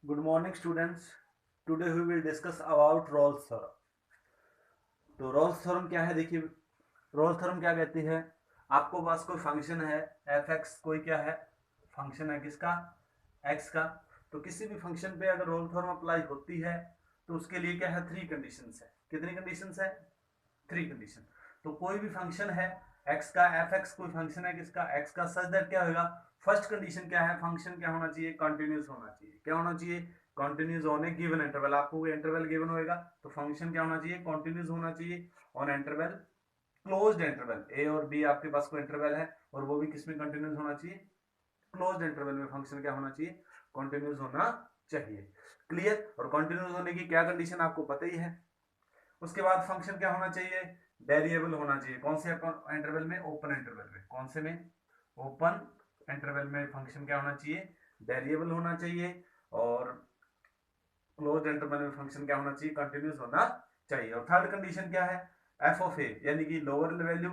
Good morning, students. Today we will discuss about Rolle's theorem. तो Rolle's theorem क्या है? देखिए, रोल्स थ्योरम क्या कहती है? आपको पास कोई फंक्शन है एफ एक्स, कोई क्या है फंक्शन है किसका? एक्स का। तो किसी भी फंक्शन पे अगर रोल थ्योरम अप्लाई होती है तो उसके लिए क्या है? थ्री कंडीशंस है। कितनी कंडीशंस है? Three condition. तो कोई भी फंक्शन है एक्स का, एफ एक्स कोई फंक्शन है किसका? एक्स का, सच दैट क्या होगा? फर्स्ट कंडीशन क्या है? फंक्शन क्या होना चाहिए? कंटिन्यूस होना चाहिए। क्या होना चाहिए? Continuous on A given interval. आपको कोई इंटरवल गिवन होएगा तो फंक्शन क्या होना चाहिए? कंटिन्यूस होना चाहिए ऑन इंटरवल, क्लोज्ड इंटरवल। ए और बी आपके पास कोई इंटरवल है और वो भी किसमें कंटिन्यूस होना चाहिए? क्लोज्ड इंटरवल में फंक्शन क्या होना चाहिए? कंटिन्यूस होना चाहिए। क्लियर? और कंटिन्यूस होने की क्या कंडीशन आपको पता ही है। उसके बाद फंक्शन क्या होना चाहिए? वेरिएबल होना चाहिए। कौन से इंटरवल में? ओपन इंटरवल में। कौन से में? ओपन इंटरवल में फंक्शन क्या होना चाहिए? वेरिएबल होना चाहिए। और क्लोज इंटरवल में फंक्शन क्या होना चाहिए? कंटिन्यूस होना चाहिए। और थर्ड कंडीशन क्या है? एफ ऑफ ए, यानी कि लोअर वैल्यू,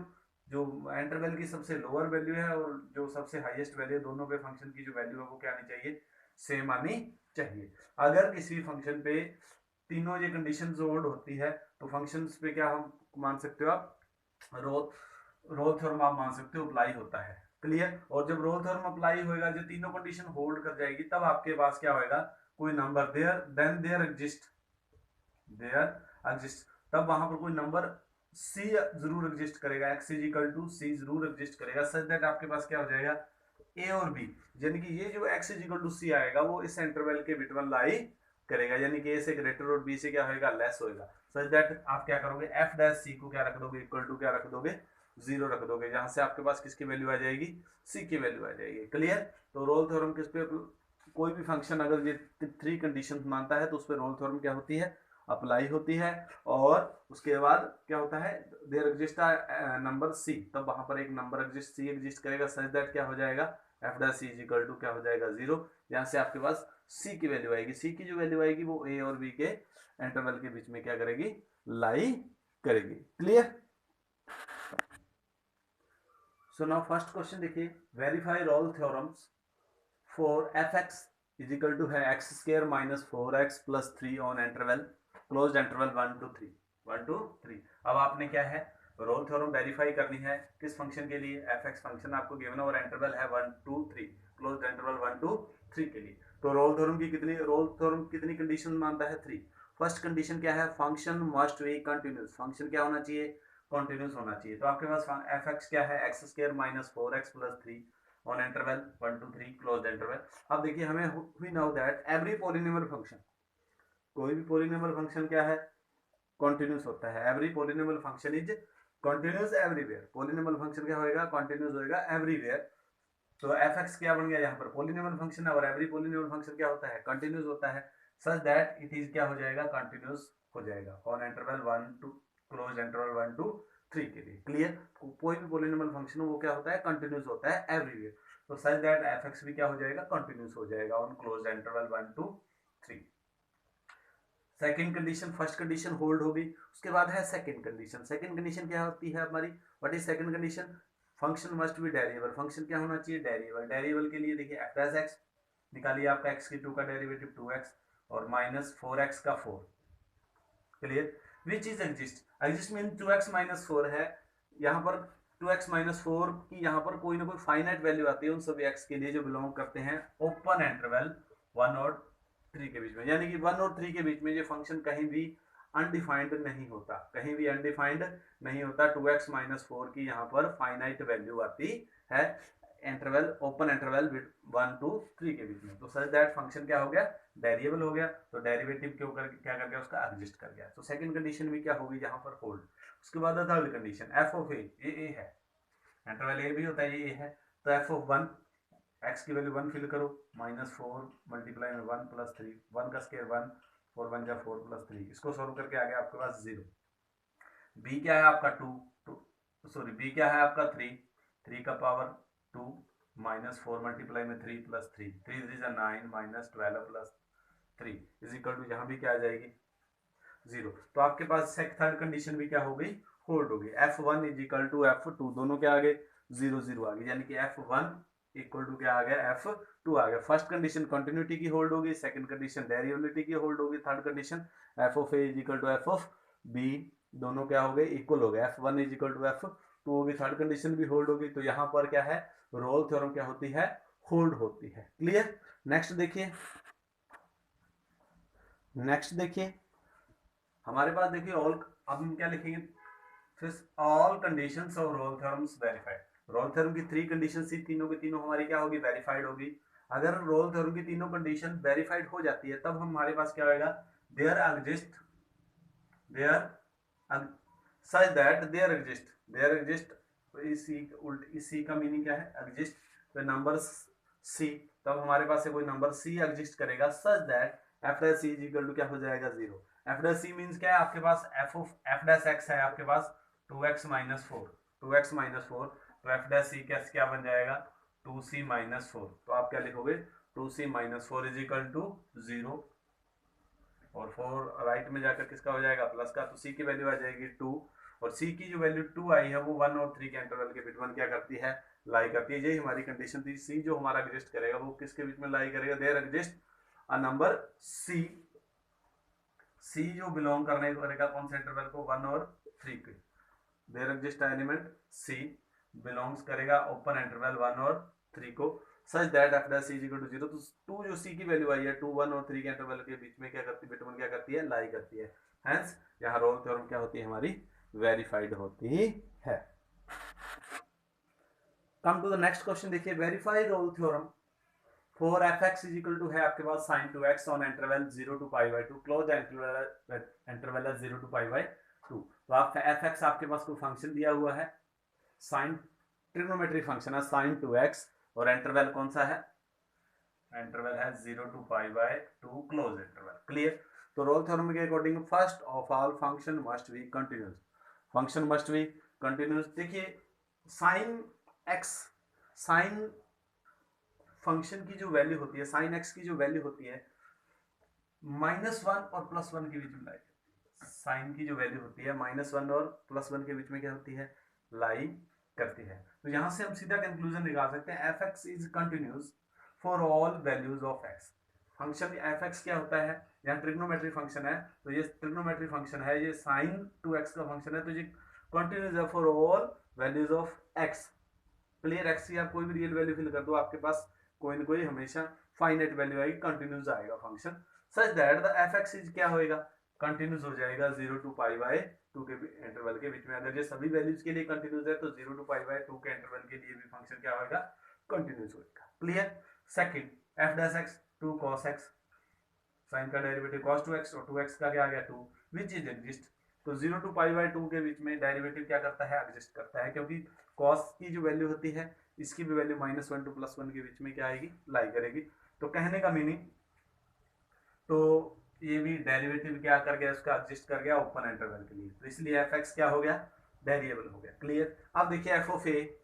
जो इंटरवल की सबसे लोअर वैल्यू है और जो सबसे हाईएस्ट वैल्यू है, दोनों पे फंक्शन की जो वैल्यू है वो क्या आनी चाहिए? सेम आनी चाहिए। अगर किसी फंक्शन पे तीनों ये कंडीशन होल्ड होती है तो फंक्शन पे क्या हम मान सकते हो? आप रोल रोल थ्योरम आप मान सकते हो अप्लाई होता है। क्लियर? और जब रोल थ्योरम अप्लाई होएगा, जो तीनों कंडीशन होल्ड कर जाएगी, तब आपके पास क्या होएगा? कोई number there, then there exist, तब वहां पर कोई नंबर सी जरूर एग्जिस्ट करेगा। X is equal to C जरूर एग्जिस्ट करेगा, सच दैट आपके पास क्या हो जाएगा? ए और बी, यानी कि ये जो एक्स इज इक्वल टू सी आएगा वो इस इंटरवल के बिटवीन लाई करेगा, यानी कि ए से ग्रेटर और बी से क्या होएगा? लेस होएगा। सच दैट आप क्या करोगे? एफ डैश सी को क्या रख दोगे? इक्वल टू क्या रख दोगे? जीरो रख दोगे, जहां से आपके पास किसकी वैल्यू आ जाएगी? सी की वैल्यू आ जाएगी। क्लियर? तो रोल थ्योरम किस पे? कोई भी फंक्शन अगर ये थ्री कंडीशन मानता है तो उस पर रोल थ्योरम क्या होती है? अप्लाई होती है। और उसके बाद क्या होता है? देयर एग्जिस्ट नंबर सी, तब वहां पर एक नंबर एग्जिस्ट सी एग्जिस्ट करेगा, सच दैट क्या हो जाएगा? F dash C is equal to क्या हो जाएगा? जीरो। यहां से आपके पास सी की वैल्यू आएगी। सी की जो वैल्यू आएगी वो ए और बी के इंटरवल के बीच में क्या करेगी? लाई करेगी। Clear? So now first question देखिए, verify Rolle theorems for F X is equal to है X square minus four X plus three on interval, closed interval one to three. One to three. अब आपने क्या है? Role theorem verify करनी है किस function के लिए? एफ एक्स फंक्शन आपको गिवन और इंटरवल है one two three, close interval one to three के लिए। तो रोल थ्योरम कितनी कंडीशन मानता है? थ्री। फर्स्ट कंडीशन क्या है? Function must be continuous. Function क्या होना चाहिए? कंटिन्यूस होना चाहिए। तो आपके पास एफ एक्स क्या है? X square minus four X plus three on interval one to three, close interval. अब देखिए, हमें we know that every polynomial function, कोई भी पॉलिनोमियल फंक्शन क्या है? कॉन्टिन्यूस होता है। Every polynomial function is continuous everywhere. Polynomial function क्या होएगा? कॉन्टिन्यूस होएगा एवरीवेयर। तो एफ एक्स क्या बन गया? यहाँ पर पॉलिनोमियल फंक्शन है और एवरी पॉलिनोमियल फंक्शन क्या होता है? कंटिन्यूस होता है, सच दैट इट इज क्या हो जाएगा? कंटिन्यूस हो जाएगा on interval one to, close interval one to three के लिए। क्लियर? कोई भी पॉलिनोमियल फंक्शन वो क्या होता है? कंटिन्यूस होता है एवरीवेयर। तो सच दैट एफ एक्स भी क्या हो जाएगा? कंटिन्यूस हो जाएगा on close interval one to three. Second condition, first condition hold होगी। उसके बाद है सेकंड कंडीशन। सेकंड कंडीशन क्या होती है हमारी? What is second condition? Function must be derivable. Function क्या होना चाहिए? डेरिएबल। डेरिएबल के लिए देखिए, एफ एस एक्स निकालिए, आपका एक्स की टू का डेरिवेटिव टू एक्स और माइनस फोर एक्स का four. Clear? Which is exist? Exist mean two X minus four है यहाँ पर। टू एक्स माइनस फोर की यहाँ पर कोई ना कोई फाइनाइट वैल्यू आती है उन सभी एक्स के लिए जो बिलोंग करते हैं ओपन इंटरवल वन और थ्री के बीच में, यानी कि वन और थ्री के बीच में ये फंक्शन कहीं भी अनडिफाइंड नहीं होता, कहीं भी अनडिफाइंड नहीं होता। टू एक्स माइनस फोर की यहाँ पर फाइनाइट वैल्यू आती है interval, open interval one to three के बीच में। तो सच दैट फंक्शन क्या हो गया? वेरिएबल हो गया। तो डेरिवेटिव के ऊपर क्या कर गया? उसका एग्जिस्ट कर गया। तो सेकंड कंडीशन भी क्या होगी यहाँ पर? होल्ड। उसके बाद थर्ड कंडीशन, एफ ऑफ ए है, इंटरवल ए भी होता है, ये है। तो एफ ऑफ वन, एक्स की वैल्यू वन फिल करो, माइनस फोर मल्टीप्लाई में वन प्लस थ्री, वन का स्केयर वन, फोर वन जा फोर प्लस थ्री, इसको सॉल्व करके आ गया आपके पास जीरो। बी क्या है आपका? टू, टू सॉरी, बी क्या है आपका? थ्री, थ्री का power two minus four multiply में three plus three, three three जा nine minus twelve plus three is equal to, यहाँ भी क्या आ जाएगी? जीरो। तो आपके पास थर्ड कंडीशन भी क्या हो गई? होल्ड हो गई। F one is equal to F two, दोनों क्या आ गए? जीरो जीरो आ गए, यानी कि एफ वन इक्वल टू क्या आ गया, f2 आ गया। फर्स्ट कंडीशन कंटिन्यूटी की होल्ड होगी, सेकंड कंडीशन वेरिएबिलिटी की होल्ड होगी, third condition f of a is equal to f of b, दोनों क्या हो गए, इक्वल हो गए। f1 is equal to f2 होगी, थर्ड कंडीशन भी होल्ड होगी। तो यहाँ पर क्या है, रोल थ्योरम क्या होती है, होल्ड होती है। क्लियर। नेक्स्ट देखिए, नेक्स्ट देखिए हमारे पास, देखिए ऑल, अब हम क्या लिखेंगे, फिर all conditions of Rolle theorems verified. Rolle theorem की थ्री कंडीशन थी, तीनों की तीनों हमारी क्या होगी, वेरीफाइड होगी। अगर रोल थ्योरम की तीनों कंडीशन वेरीफाइड हो जाती है तब हमारे पास क्या होगा, there exist, there such that there exist इसी का मीनिंग क्या है, एग्जिस्ट नंबर सी, तब हमारे पास से कोई नंबर सी एग्जिस्ट करेगा such that F dash C is equal to क्या हो जाएगा, zero. F dash C means क्या है, आपके पास एफ डैश एक्स है, आपके पास 2x minus four, 2x minus four, तो एफ डैश सी क्या बन जाएगा, 2c माइनस फोर। तो आप क्या लिखोगे, 2c minus four is equal to zero, और 4 राइट में जाकर किसका हो जाएगा, प्लस का, तो c की वैल्यू आ जाएगी 2, और c की जो वैल्यू 2 आई है वो 1 और 3 के इंटरवल के बीच में क्या करती है, लाई करती है। यही हमारी कंडीशन थी, c जो हमारा एग्जिस्ट करेगा वो किसके बीच में लाई करेगा, there exist a number c जो बिलोंग करने करेगा कौन से इंटरवल को, 1 और 3 के। There exist element c belongs करेगा ओपन इंटरवल 1 और 3 को, such that F dash is equal to zero. तो 2 जो c की वैल्यू आई है, 2 1 और 3 के इंटरवल के बीच में क्या करती है, बिटवीन क्या करती है, लाई करती है। हेंस यहाँ रोल थ्योरम क्या होती है, हमारी वेरीफाइड होती है। Come to the next question, देखिए verify Rolle theorem for F X is equal to है आपके पास sine two X on interval 0 to pi by 2, close interval है 0 टू पाई बाई 2। तो आप एफ एक्स आपके पास कोई फंक्शन दिया हुआ है, साइन ट्रिग्नोमेट्रिक फंक्शन है साइन टू एक्स, और इंटरवल कौन सा है, इंटरवल है 0 to pi by 2, close interval. Clear. तो रोल थ्योरम के according first of all function must be continuous, function must be continuous. देखिए साइन एक्स, साइन फंक्शन की जो वैल्यू होती है, साइन एक्स की जो वैल्यू होती है -1 और +1 के बीच में लाई, साइन की जो वैल्यू होती है -1 और +1 के बीच में क्या होती है, लाई करती है। तो यहां से हम सीधा कंक्लूजन निकाल सकते हैं, F X is continuous for all values of x. Function F X क्या होता है, यहाँ ट्रिग्नोमेट्री फंक्शन है, तो ये ट्रिग्नोमेट्री फंक्शन है, ये साइन टू एक्स का फंक्शन है, तो ये कंटिन्यूस है for all values of x. Clear. X की आप कोई भी रियल वैल्यू फिल कर दो, आपके पास कोई ना कोई हमेशा फाइनाइट वैल्यू आएगी, कंटिन्यूस आएगा function, such that the F X is क्या होएगा, कंटिन्यूस हो जाएगा 0 टू पाई बाई 2 के इंटरवल के बीच में। अगर ये सभी वैल्यूज के लिए कंटिन्यूस है तो 0 टू पाई बाई 2 के इंटरवल के लिए भी फंक्शन क्या होगा, कंटिन्यूस होगा। Clear. Second, F dash X 2 cos x, sine का डेरिवेटिव cos 2x, और 2x का क्या आ गया 2, विच इज एग्जिस्ट। तो 0 टू पाई बाई 2 के बीच में डेरिवेटिव क्या करता है, एग्जिस्ट करता है, क्योंकि cos की जो वैल्यू होती है इसकी भी वैल्यू -1 टू +1 के बीच में क्या आएगी, लाई करेगी। तो कहने का मीनिंग, तो ये भी डेरिवेटिव क्या कर गया, उसका एग्जिस्ट कर गया ओपन इंटरवल के लिए, तो इसलिए एफ एक्स क्या हो गया, वेरिएबल हो गया। क्लियर। अब देखिए एफ ऑफ ए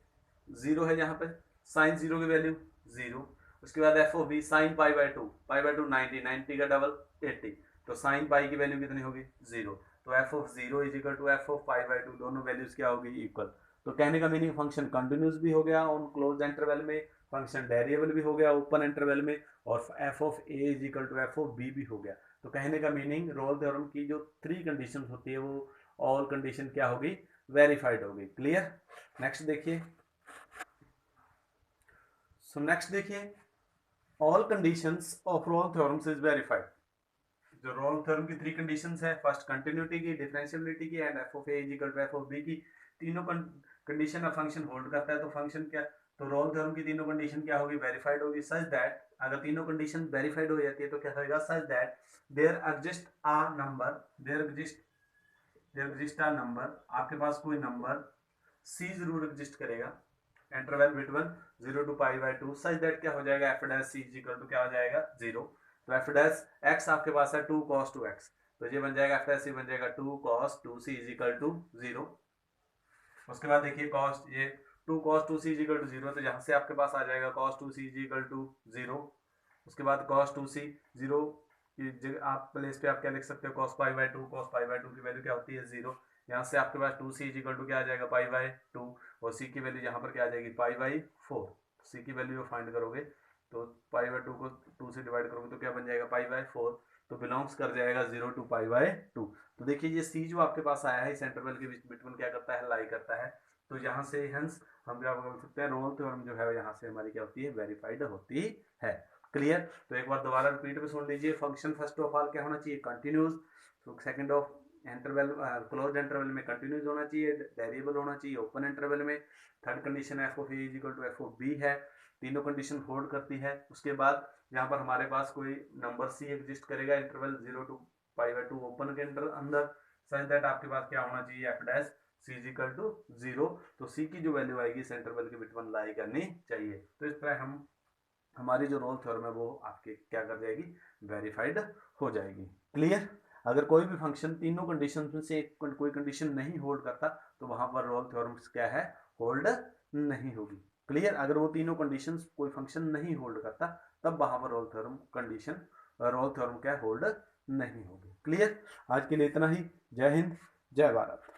0 है, यहाँ पे साइन 0 की वैल्यू 0, उसके बाद F of B sign pi by 2, pi by 2 90, 90 का डबल 80, तो साइन पाई की वैल्यू कितनी होगी, 0। तो F of 0 is equal to F of pi by 2, दोनों वैल्यूज क्या होगी, इक्वल। तो कहने का मीनिंग फंक्शन कंटिन्यूस भी हो गया ऑन क्लोज इंटरवल में, फंक्शन वेरिएबल भी हो गया ओपन इंटरवल में, और F of A is equal to F of B भी हो गया। तो कहने का मीनिंग रोल थ्योरम की जो 3 कंडीशन होती है वो ऑल कंडीशन क्या होगी, वेरीफाइड होगी। क्लियर। नेक्स्ट देखिए, सो नेक्स्ट देखिए, all conditions of Rolle theorems is verified. जो रोल थ्योरम की 3 कंडीशंस है, फर्स्ट कंटिन्यूटी की, डिफरेंशिएबिलिटी की, and F of A is equal to F of B की, तीनों कंडीशन ऑफ फंक्शन होल्ड करता है। तो फंक्शन क्या, तो रोल थ्योरम की तीनों कंडीशन क्या होगी, वेरीफाइड होगी, सच दैट, अगर तीनों कंडीशन वेरीफाइड हो जाती है तो क्या होगा, such that there exist a number, there exist a number, आपके पास कोई नंबर सी जरूर एग्जिस्ट करेगा interval between 0 to pi by 2, such that क्या हो जाएगा, F dash C is equal to क्या हो जाएगा, 0। तो एफ डैश एक्स आपके पास है 2 cos 2x, तो ये बन जाएगा एफ डैश सी बन जाएगा 2 cos 2c is equal to 0। उसके बाद देखिए cos, ये 2 cos 2c is equal to 0, तो यहाँ से आपके पास आ जाएगा cos 2c is equal to 0। उसके बाद cos 2c 0 की आप प्लेस पे आप क्या लिख सकते हो, cos pi by 2, cos pi by 2 की वैल्यू क्या होती है, 0। यहाँ से आपके पास 2c इज इक्वल टू क्या आ जाएगा, पाई बाई 2, और c की वैल्यू यहाँ पर क्या आ जाएगी, पाई बाई 4। सी की वैल्यू फाइंड करोगे तो पाई बाय 2 को 2 से डिवाइड करोगे तो क्या बन जाएगा पाई बाय 4, तो बिलोंग्स कर जाएगा 0 टू पाई बाय 2। तो देखिए ये सी जो आपके पास आया है इस इंटरवल के बीच बिटवीन क्या करता है, लाई करता है। तो यहाँ से हंस हम क्या बोल सकते हैं, रोल थ्योरम जो है यहाँ से हमारी क्या होती है, वेरीफाइड होती है। क्लियर। तो एक बार दोबारा रिपीट में सुन लीजिए। फंक्शन फर्स्ट ऑफ ऑल क्या होना चाहिए, कंटिन्यूस। तो second of interval closed interval में कंटिन्यूस होना चाहिए, वेरिएबल होना चाहिए ओपन इंटरवल में। Third condition F of A is equal to F of B है। तीनों कंडीशन होल्ड करती है। उसके बाद यहाँ पर हमारे पास कोई नंबर सी एग्जिस्ट करेगा interval 0 to pi by 2 open के अंदर, सच दैट आपके पास क्या होना चाहिए, F dash C is equal to 0। तो सी की जो वैल्यू आएगी इस इंटरवल के बिटवीन लाई करनी चाहिए। तो इस तरह हम हमारी जो रोल थ्योरम है वो आपके क्या कर जाएगी, वेरीफाइड हो जाएगी। क्लियर। अगर कोई भी फंक्शन तीनों कंडीशन में से कोई कंडीशन नहीं होल्ड करता तो वहां पर रोल थ्योरम क्या है, होल्ड नहीं होगी। क्लियर। अगर वो तीनों कंडीशंस कोई फंक्शन नहीं होल्ड करता तब वहां पर रोल थ्योरम क्या होल्ड नहीं होगी। क्लियर। आज के लिए इतना ही। जय हिंद, जय भारत।